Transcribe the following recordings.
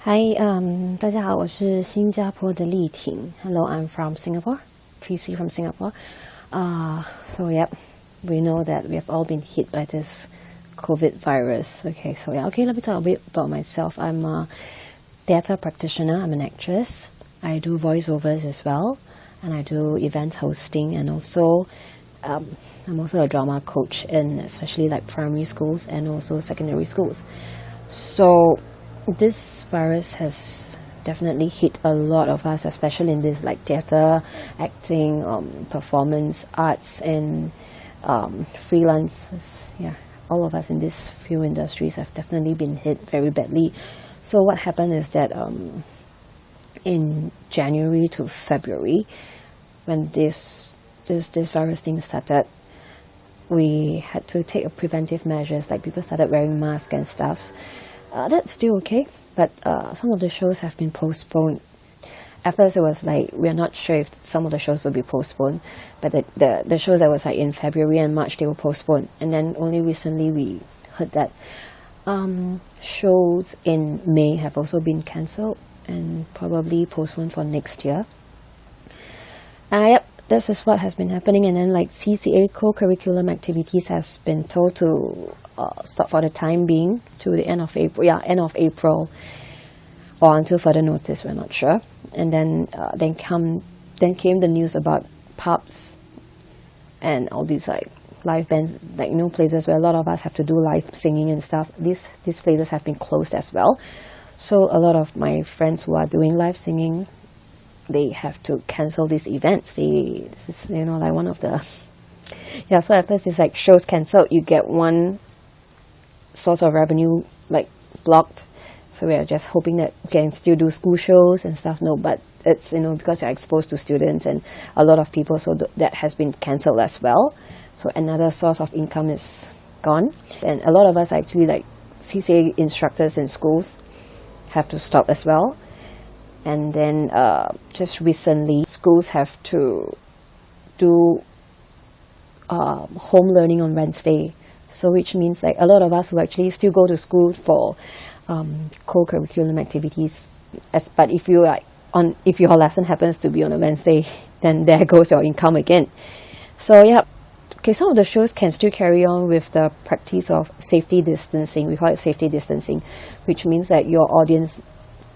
Hi, 大家好，我是新加坡的儷庭. Hello, I'm from Singapore. Trissie from Singapore. We know that we have all been hit by this COVID virus. Okay, let me talk a bit about myself. I'm a theatre practitioner. I'm an actress. I do voiceovers as well, and I do event hosting, and also I'm also a drama coach in especially like primary schools and also secondary schools. So this virus has definitely hit a lot of us, especially in this like theatre, acting, performance, arts, and freelancers. Yeah, all of us in these few industries have definitely been hit very badly. So what happened is that in January to February, when this virus thing started, we had to take preventive measures, like people started wearing masks and stuff. That's still okay, but some of the shows have been postponed. At first it was like we're not sure if some of the shows will be postponed, but the shows that was like in February and March, they were postponed. And then only recently we heard that shows in May have also been cancelled and probably postponed for next year. Yep, this is what has been happening. And then like CCA, co-curriculum activities, has been told to stop for the time being to the end of April. Yeah, end of April, or until further notice. We're not sure. And then came the news about pubs and all these like live bands, like places where a lot of us have to do live singing and stuff. These places have been closed as well. So a lot of my friends who are doing live singing, they have to cancel these events. This is like one of the so at first it's like shows cancelled, you get one source of revenue like blocked. So we are just hoping that we can still do school shows and stuff. No, but it's because you're exposed to students and a lot of people, so that has been cancelled as well. So another source of income is gone, and a lot of us actually like CCA instructors in schools have to stop as well. And then just recently, schools have to do home learning on Wednesday. So which means like a lot of us who actually still go to school for co-curriculum activities. But if your lesson happens to be on a Wednesday, then there goes your income again. So yeah. Okay, some of the shows can still carry on with the practice of safety distancing. We call it safety distancing, which means that your audience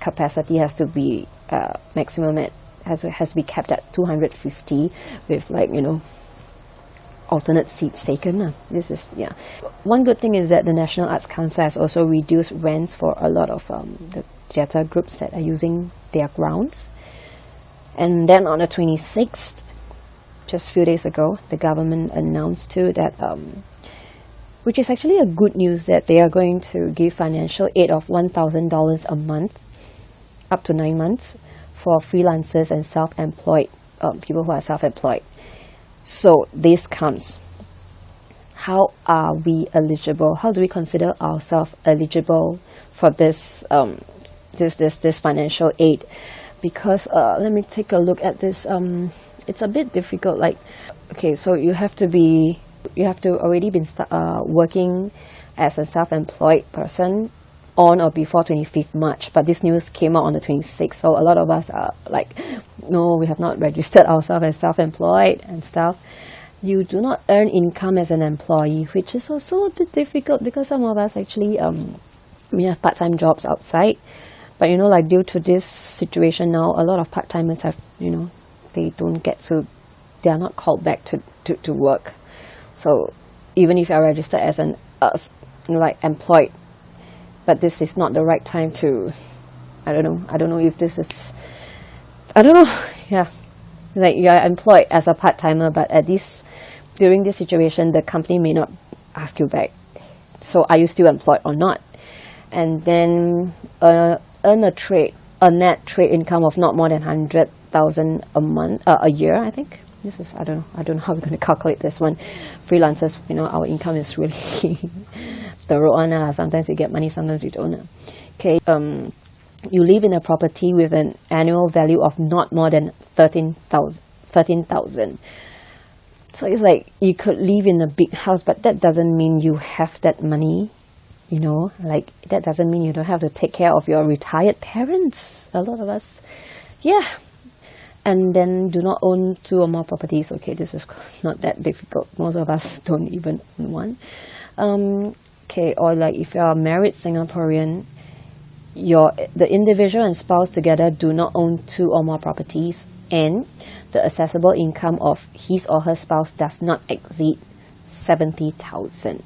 capacity has to be has to be kept at 250 with alternate seats taken. This is one good thing is that the National Arts Council has also reduced rents for a lot of the theatre groups that are using their grounds. And then on the 26th, just a few days ago, the government announced too that which is actually a good news, that they are going to give financial aid of $1,000 a month up to 9 months for freelancers and self-employed people who are self-employed. So this comes. How are we eligible? How do we consider ourselves eligible for this this financial aid? Because let me take a look at this. It's a bit difficult. Like, okay, so you have to already been working as a self-employed person on or before 25th March, but this news came out on the 26th, so a lot of us are like, no, we have not registered ourselves as self-employed and stuff. You do not earn income as an employee, which is also a bit difficult because some of us actually we have part-time jobs outside, but like due to this situation now, a lot of part-timers have they are not called back to work. So even if you are registered as an employed, but this is not the right time to, I don't know if this is, yeah, like you are employed as a part-timer, but during this situation, the company may not ask you back. So are you still employed or not? And then earn a net trade income of not more than 100,000 a year, I think. This is, I don't know how we're going to calculate this one. Freelancers, our income is really thorough. Sometimes you get money, sometimes you don't. Okay, you live in a property with an annual value of not more than 13,000. So it's like you could live in a big house, but that doesn't mean you have that money You know, like that doesn't mean you don't have to take care of your retired parents. A lot of us, yeah. And then do not own 2 or more properties. Okay, this is not that difficult. Most of us don't even own one. Okay, or like if you're a married Singaporean, the individual and spouse together do not own 2 or more properties, and the accessible income of his or her spouse does not exceed 70,000.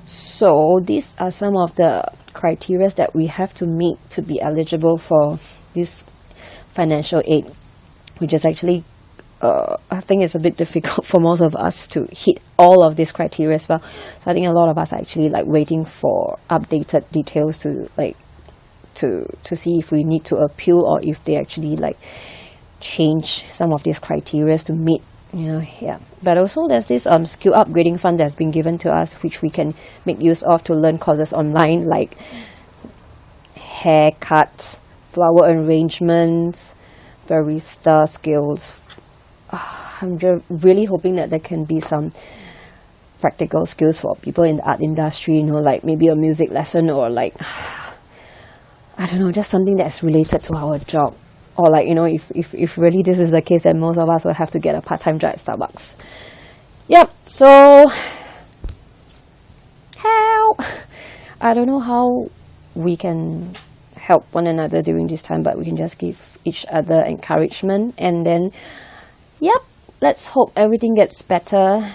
So these are some of the criteria that we have to meet to be eligible for this financial aid, which is actually, I think it's a bit difficult for most of us to hit all of these criteria as well. So I think a lot of us are actually like waiting for updated details to like to see if we need to appeal or if they actually like change some of these criteria to meet, you know, yeah. But also there's this skill upgrading fund that's been given to us, which we can make use of to learn courses online like haircut, flower arrangements, barista skills. I'm really hoping that there can be some practical skills for people in the art industry, you know, like maybe a music lesson or like, I don't know, just something that's related to our job. Or like, you know, if really this is the case, then most of us will have to get a part-time job at Starbucks. Yep, so help! I don't know how we can help one another during this time, but we can just give each other encouragement. And then, yep, let's hope everything gets better.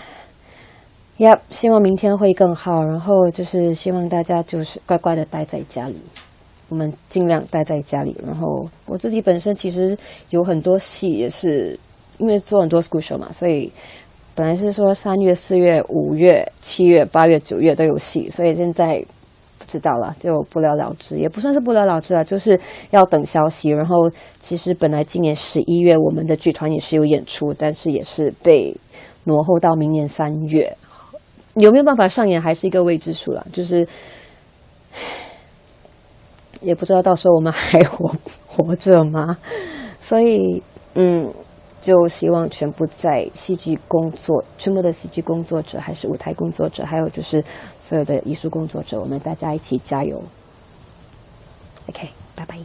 Yep, 希望明天会更好，然后就是希望大家就是乖乖的待在家里。我们尽量待在家里，然后我自己本身其实有很多戏也是因为做很多 school show 嘛，所以本来是说3月、4月、5月、7月、8月、9月都有戏，所以现在不知道了，就不了了之，也不算是不了了之了，就是要等消息。然后其实本来今年11月我们的剧团也是有演出，但是也是被挪后到明年3月，有没有办法上演还是一个未知数啦，就是也不知道到时候我们还活着吗？所以就希望全部在戏剧工作，全部的戏剧工作者，还是舞台工作者，还有就是所有的艺术工作者，我们大家一起加油。OK， 拜拜。